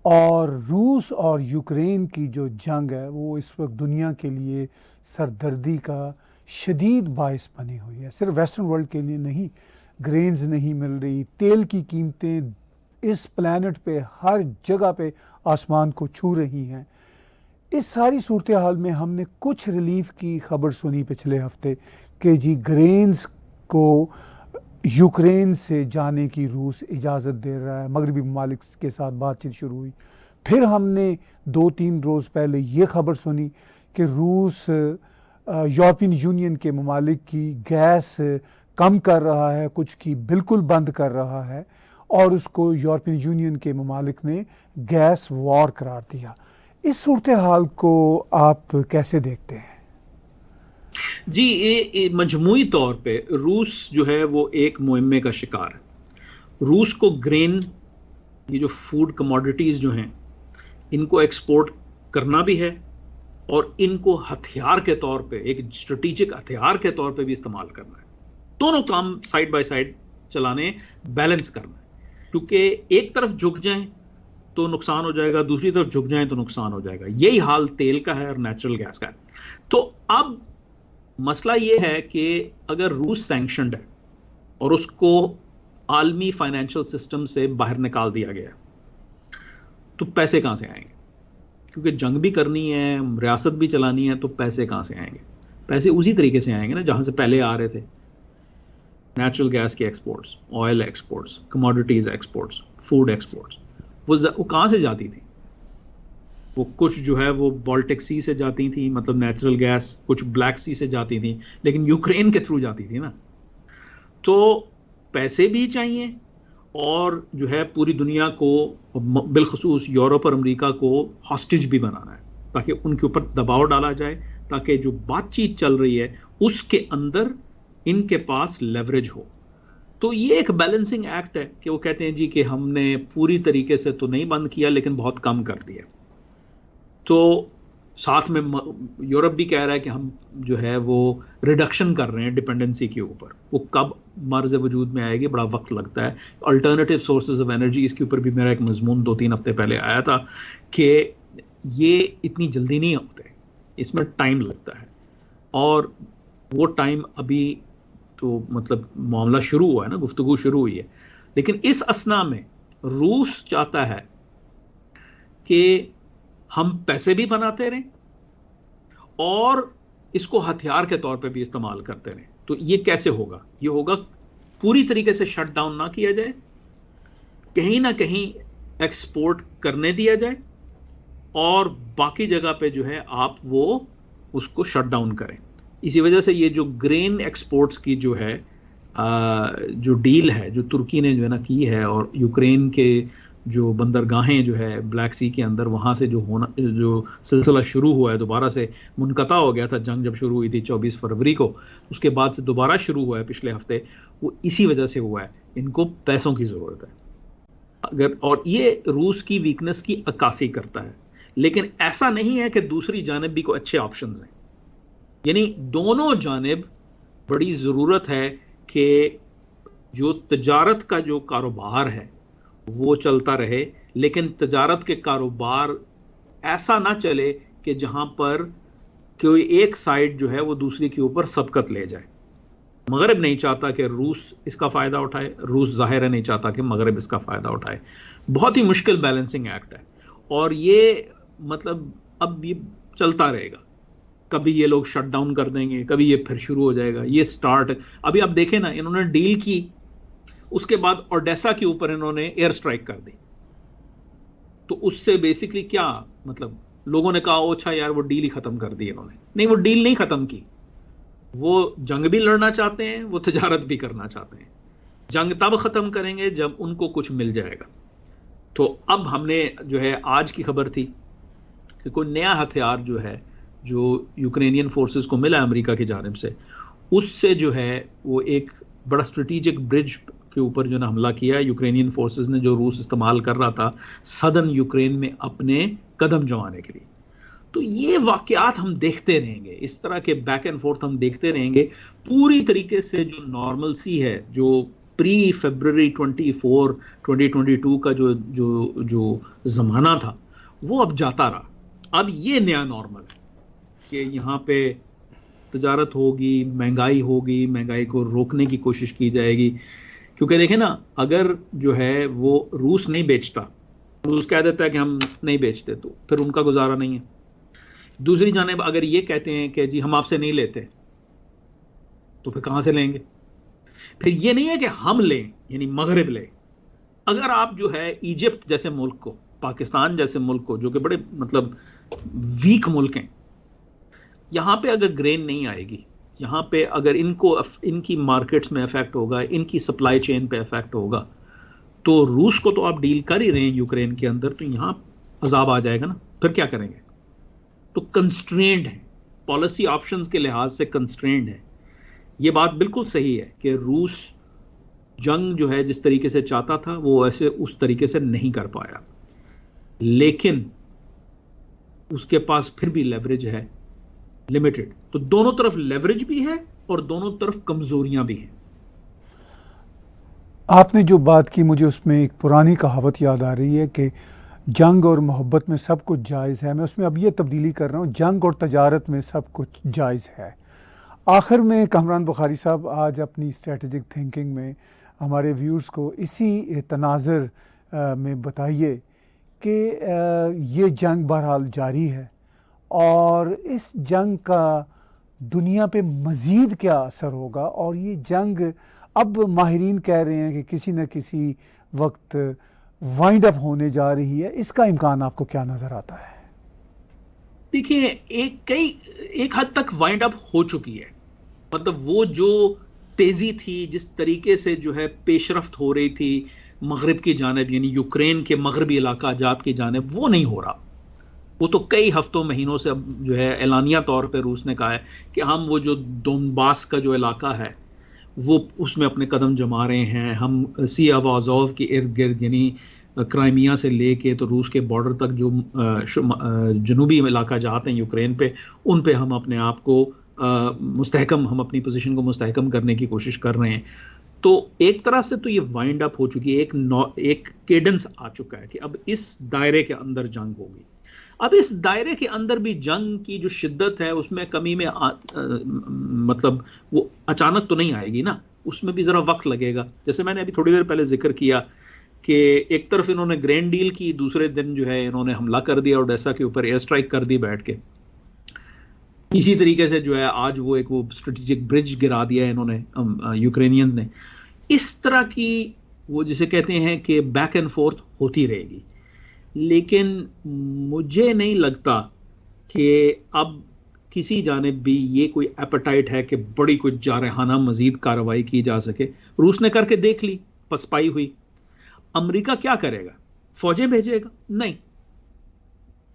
और रूस और यूक्रेन की जो जंग है वो इस वक्त दुनिया के लिए सरदर्दी का शदीद बायस बनी हुई है। सिर्फ वेस्टर्न वर्ल्ड के लिए नहीं, ग्रेन्स नहीं मिल रही, तेल की कीमतें इस प्लैनेट पे हर जगह पे आसमान को छू रही हैं। इस सारी सूरत हाल में हमने कुछ रिलीफ की खबर सुनी पिछले हफ्ते कि जी ग्रेन्स को यूक्रेन से जाने की रूस इजाज़त दे रहा है, मगरबी ममालिक के साथ बातचीत शुरू हुई। फिर हमने 2-3 रोज़ पहले ये खबर सुनी कि रूस यूरोपियन यूनियन के ममालिक की गैस कम कर रहा है, कुछ की बिल्कुल बंद कर रहा है, और उसको यूरोपियन यूनियन के ममालिक ने गैस वॉर करार दिया। इस सूरत हाल को आप कैसे देखते हैं? जी, ये मजमूई तौर पे रूस जो है वो एक मुहिम्मे का शिकार है। रूस को ग्रेन, ये जो फूड कमोडिटीज़ जो हैं, इनको एक्सपोर्ट करना भी है और इनको हथियार के तौर पे, एक स्ट्रेटेजिक हथियार के तौर पे भी इस्तेमाल करना है। दोनों काम साइड बाय साइड चलाने, बैलेंस करना है, क्योंकि एक तरफ झुक जाएं तो नुकसान हो जाएगा, दूसरी तरफ झुक जाएं तो नुकसान हो जाएगा। यही हाल तेल का है और नेचुरल गैस का है। तो अब मसला ये है कि अगर रूस सैंक्शनड है और उसको आलमी फाइनेंशियल सिस्टम से बाहर निकाल दिया गया, तो पैसे कहां से आएंगे? क्योंकि जंग भी करनी है, रियासत भी चलानी है, तो पैसे कहां से आएंगे? पैसे उसी तरीके से आएंगे ना जहां से पहले आ रहे थे। नेचुरल गैस के exports, oil exports, commodities exports, food exports, वो कहां से जाती थी? वो कुछ जो है वो बाल्टिक सी से जाती थी, मतलब नेचुरल गैस, कुछ ब्लैक सी से जाती थी, लेकिन यूक्रेन के थ्रू जाती थी ना। तो पैसे भी चाहिए और जो है पूरी दुनिया को, बिलखसूस यूरोप और अमेरिका को हॉस्टेज भी बनाना है, ताकि उनके ऊपर दबाव डाला जाए, ताकि जो बातचीत चल रही है उसके अंदर इनके पास लेवरेज हो। तो ये एक बैलेंसिंग एक्ट है कि वो कहते हैं जी कि हमने पूरी तरीके से तो नहीं बंद किया, लेकिन बहुत कम कर दिया। तो साथ में यूरोप भी कह रहा है कि हम जो है वो रिडक्शन कर रहे हैं डिपेंडेंसी के ऊपर। वो कब मर्ज वजूद में आएगी, बड़ा वक्त लगता है। अल्टरनेटिव सोर्सेज ऑफ एनर्जी, इसके ऊपर भी मेरा एक मजमून 2-3 हफ्ते पहले आया था कि ये इतनी जल्दी नहीं होते, इसमें टाइम लगता है। और वो टाइम अभी तो मतलब मामला शुरू हुआ है ना, गुफ्तगू शुरू हुई है। लेकिन इस असना में रूस चाहता है कि हम पैसे भी बनाते रहें और इसको हथियार के तौर पे भी इस्तेमाल करते रहें। तो ये कैसे होगा? ये होगा पूरी तरीके से शट डाउन ना किया जाए, कहीं ना कहीं एक्सपोर्ट करने दिया जाए और बाकी जगह पे जो है आप वो उसको शट डाउन करें। इसी वजह से ये जो ग्रेन एक्सपोर्ट्स की जो है जो डील है, जो तुर्की ने जो है ना की है, और यूक्रेन के जो बंदरगाहें जो है ब्लैक सी के अंदर, वहाँ से जो सिलसिला शुरू हुआ है, दोबारा से मुनक़ता हो गया था जंग जब शुरू हुई थी 24 फरवरी को, उसके बाद से दोबारा शुरू हुआ है पिछले हफ्ते, वो इसी वजह से हुआ है। इनको पैसों की ज़रूरत है अगर, और ये रूस की वीकनेस की अक्कासी करता है। लेकिन ऐसा नहीं है कि दूसरी जानिब भी कोई अच्छे ऑप्शंस हैं, यानी दोनों जानिब बड़ी ज़रूरत है कि जो तजारत का जो कारोबार है वो चलता रहे, लेकिन तजारत के कारोबार ऐसा ना चले कि जहां पर कोई एक साइड जो है वो दूसरी के ऊपर सबकत ले जाए। मगरब नहीं चाहता कि रूस इसका फ़ायदा उठाए, रूस ज़ाहिर है नहीं चाहता कि मगरब इसका फ़ायदा उठाए। बहुत ही मुश्किल बैलेंसिंग एक्ट है और ये मतलब अब ये चलता रहेगा। कभी ये लोग शट डाउन कर देंगे, कभी ये फिर शुरू हो जाएगा। ये स्टार्ट अभी आप देखें ना, इन्होंने डील की, उसके बाद ओडेसा के ऊपर इन्होंने एयर स्ट्राइक कर दी। तो उससे बेसिकली क्या मतलब, लोगों ने कहा अच्छा यार वो डील ही खत्म कर दी इन्होंने। नहीं, वो डील नहीं खत्म की, वो जंग भी लड़ना चाहते हैं, वो तजारत भी करना चाहते हैं। जंग तब खत्म करेंगे जब उनको कुछ मिल जाएगा। तो अब हमने जो है आज की खबर थी कि कोई नया हथियार जो है जो यूक्रेनियन फोर्सेस को मिला अमेरिका की जानिब से, उससे जो है वो एक बड़ा स्ट्रेटेजिक ब्रिज के ऊपर जो ना हमला किया है यूक्रेनियन फोर्सेस ने, जो रूस इस्तेमाल कर रहा था सदर्न यूक्रेन में अपने कदम जमाने के लिए। तो ये वाकयात हम देखते रहेंगे, इस तरह के बैक एंड फोर्थ हम देखते रहेंगे। पूरी तरीके से जो नॉर्मलसी है, जो प्री फरवरी 24 2022 का जो जो जो जमाना था, वो अब जाता रहा। अब ये नया नॉर्मल है कि यहाँ पे तजारत होगी, महंगाई होगी, महंगाई को रोकने की कोशिश की जाएगी। क्योंकि देखें ना, अगर जो है वो रूस नहीं बेचता, रूस कह देता है कि हम नहीं बेचते, तो फिर उनका गुजारा नहीं है। दूसरी जानिब अगर ये कहते हैं कि जी हम आपसे नहीं लेते, तो फिर कहां से लेंगे? फिर ये नहीं है कि हम लें, यानी मगरिब ले। अगर आप जो है इजिप्ट जैसे मुल्क को, पाकिस्तान जैसे मुल्क को, जो कि बड़े मतलब वीक मुल्क हैं, यहां पे अगर ग्रेन नहीं आएगी, यहाँ पे अगर इनकी मार्केट्स में इफेक्ट होगा, इनकी सप्लाई चेन पे इफेक्ट होगा, तो रूस को तो आप डील कर ही रहे हैं यूक्रेन के अंदर, तो यहाँ अजाब आ जाएगा ना, फिर क्या करेंगे? तो कंस्ट्रेंड है, पॉलिसी ऑप्शंस के लिहाज से कंस्ट्रेंड है। ये बात बिल्कुल सही है कि रूस जंग जो है जिस तरीके से चाहता था वो ऐसे उस तरीके से नहीं कर पाया, लेकिन उसके पास फिर भी लेवरेज है लिमिटेड। तो दोनों तरफ लेवरेज भी है और दोनों तरफ कमजोरियां भी हैं। आपने जो बात की, मुझे उसमें एक पुरानी कहावत याद आ रही है कि जंग और मोहब्बत में सब कुछ जायज़ है। मैं उसमें अब ये तब्दीली कर रहा हूँ, जंग और तजारत में सब कुछ जायज़ है। आखिर में कामरान बुखारी साहब, आज अपनी स्ट्रेटजिक थिंकिंग में हमारे व्यूअर्स को इसी तनाज़र में बताइए कि ये जंग बहरहाल जारी है, और इस जंग का दुनिया पे मज़ीद क्या असर होगा, और ये जंग अब माहिरीन कह रहे हैं कि किसी न किसी वक्त वाइंड अप होने जा रही है, इसका इम्कान आपको क्या नज़र आता है? देखिए, एक हद तक वाइंड अप हो चुकी है। मतलब वो जो तेजी थी, जिस तरीके से जो है पेशरफ्त हो रही थी मगरिब की जानिब, यानी यूक्रेन के मगरबी इलाका जात की जानिब, वो नहीं हो रहा। वो तो कई हफ्तों महीनों से अब जो है एलानिया तौर पे रूस ने कहा है कि हम वो जो दोनबास का जो इलाका है वो उसमें अपने कदम जमा रहे हैं। हम सी अब आज़ोव के इर्द गिर्द, यानी क्राइमिया से लेके तो रूस के बॉर्डर तक जो जनूबी इलाका जाते हैं यूक्रेन पे, उन पे हम अपने आप को मुस्तहकम, हम अपनी पोजीशन को मुस्तहकम करने की कोशिश कर रहे हैं। तो एक तरह से तो ये वाइंड अप हो चुकी है, एक केडेंस आ चुका है कि अब इस दायरे के अंदर जंग होगी। अब इस दायरे के अंदर भी जंग की जो शिद्दत है उसमें कमी में मतलब वो अचानक तो नहीं आएगी ना, उसमें भी ज़रा वक्त लगेगा। जैसे मैंने अभी थोड़ी देर पहले जिक्र किया कि एक तरफ इन्होंने ग्रेन डील की, दूसरे दिन जो है इन्होंने हमला कर दिया ओडेसा के ऊपर, एयर स्ट्राइक कर दी बैठ के। इसी तरीके से जो है आज वो स्ट्रेटेजिक ब्रिज गिरा दिया है इन्होंने, यूक्रेनियन ने। इस तरह की वो जिसे कहते हैं कि बैक एंड फोर्थ होती रहेगी, लेकिन मुझे नहीं लगता कि अब किसी जानिब भी ये कोई एपेटाइट है कि बड़ी कुछ जारहाना मजीद कार्रवाई की जा सके। रूस ने करके देख ली, पसपाई हुई। अमेरिका क्या करेगा? फौजें भेजेगा? नहीं।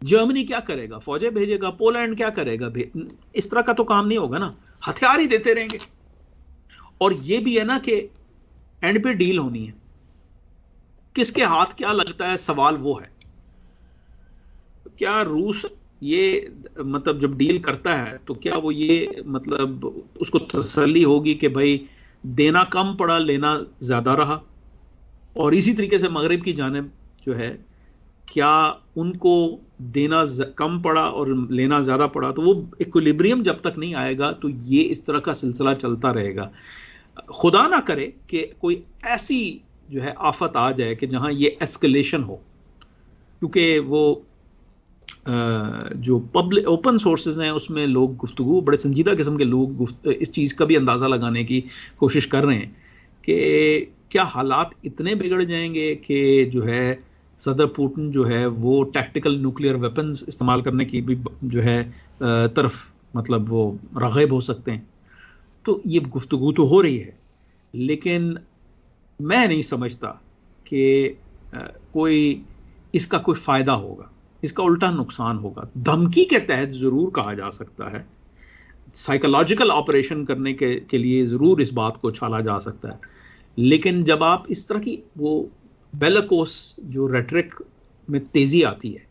जर्मनी क्या करेगा? फौजें भेजेगा। पोलैंड क्या करेगा? इस तरह का तो काम नहीं होगा ना, हथियार ही देते रहेंगे। और ये भी है ना कि एंड पे डील होनी है, किसके हाथ क्या लगता है, सवाल वो है। क्या रूस ये मतलब जब डील करता है तो क्या वो ये मतलब उसको तसल्ली होगी कि भाई देना कम पड़ा, लेना ज्यादा रहा? और इसी तरीके से मगरिब की जानिब जो है, क्या उनको देना कम पड़ा और लेना ज्यादा पड़ा? तो वो इक्विलिब्रियम जब तक नहीं आएगा तो ये इस तरह का सिलसिला चलता रहेगा। खुदा ना करे कि कोई ऐसी जो है आफत आ जाए कि जहां ये एस्केलेशन हो, क्योंकि वो जो पब्लिक ओपन सोर्सेज हैं उसमें लोग गुफ्तगू, बड़े संजीदा किस्म के लोग इस चीज़ का भी अंदाज़ा लगाने की कोशिश कर रहे हैं कि क्या हालात इतने बिगड़ जाएंगे कि जो है सदर पुतिन जो है वो टैक्टिकल न्यूक्लियर वेपन्स इस्तेमाल करने की भी जो है तरफ मतलब वो राग़िब हो सकते हैं। तो ये गुफ्तगू तो हो रही है, लेकिन मैं नहीं समझता कि कोई इसका कोई फ़ायदा होगा, इसका उल्टा नुकसान होगा। धमकी के तहत ज़रूर कहा जा सकता है, साइकोलॉजिकल ऑपरेशन करने के लिए ज़रूर इस बात को छाला जा सकता है, लेकिन जब आप इस तरह की वो बेलकोस जो रेटरिक में तेज़ी आती है,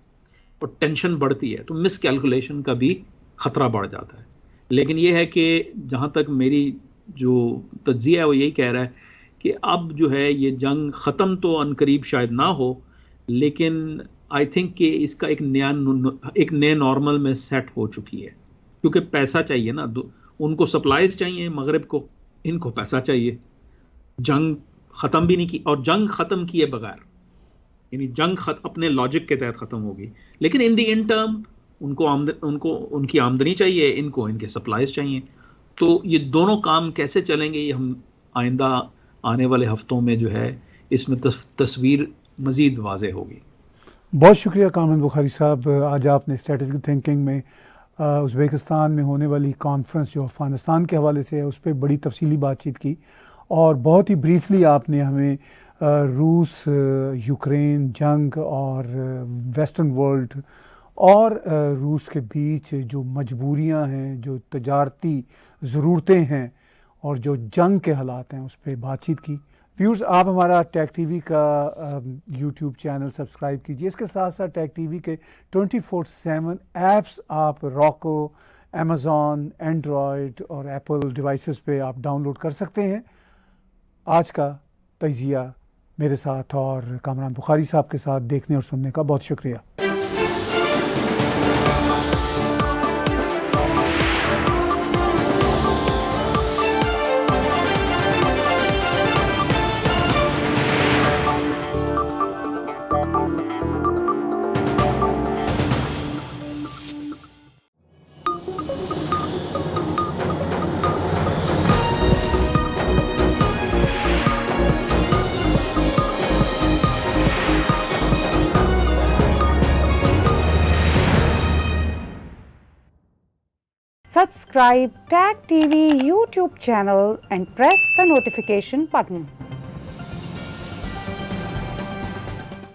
और टेंशन बढ़ती है तो मिस कैलकुलेशन का भी खतरा बढ़ जाता है। लेकिन ये है कि जहाँ तक मेरी जो तज्जिया है वो यही कह रहा है कि अब जो है ये जंग ख़त्म तो अनकरीब शायद ना हो, लेकिन आई थिंक कि इसका एक नए नॉर्मल में सेट हो चुकी है, क्योंकि पैसा चाहिए ना, उनको सप्लाईज चाहिए मगरिब को, इनको पैसा चाहिए। जंग ख़त्म भी नहीं की, और जंग ख़त्म किए बगैर, यानी जंग अपने लॉजिक के तहत ख़त्म होगी, लेकिन इन द इन टर्म उनको उनकी आमदनी चाहिए, इनको इनके सप्लाईज चाहिए। तो ये दोनों काम कैसे चलेंगे, ये हम आइंदा आने वाले हफ्तों में जो है इसमें तस्वीर मज़ीद वाज़े होगी। बहुत शुक्रिया कामरान बुखारी साहब, आज आपने स्ट्रेटेजिक थिंकिंग में उज़्बेकिस्तान में होने वाली कॉन्फ्रेंस जो अफ़गानिस्तान के हवाले से है उस पर बड़ी तफसीली बातचीत की, और बहुत ही ब्रीफली आपने हमें रूस यूक्रेन जंग और वेस्टर्न वर्ल्ड और रूस के बीच जो मजबूरियां हैं, जो तजारती ज़रूरतें हैं और जो जंग के हालात हैं उस पर बातचीत की। व्यूअर्स, आप हमारा टेक टीवी का यूट्यूब चैनल सब्सक्राइब कीजिए। इसके साथ साथ टेक टीवी के 24/7 ऐप्स आप रॉको, अमेज़ॉन, एंड्रॉयड और एप्पल डिवाइसेस पे आप डाउनलोड कर सकते हैं। आज का तजिया मेरे साथ और कामरान बुखारी साहब के साथ देखने और सुनने का बहुत शुक्रिया। Subscribe Tag TV YouTube channel and press the notification button.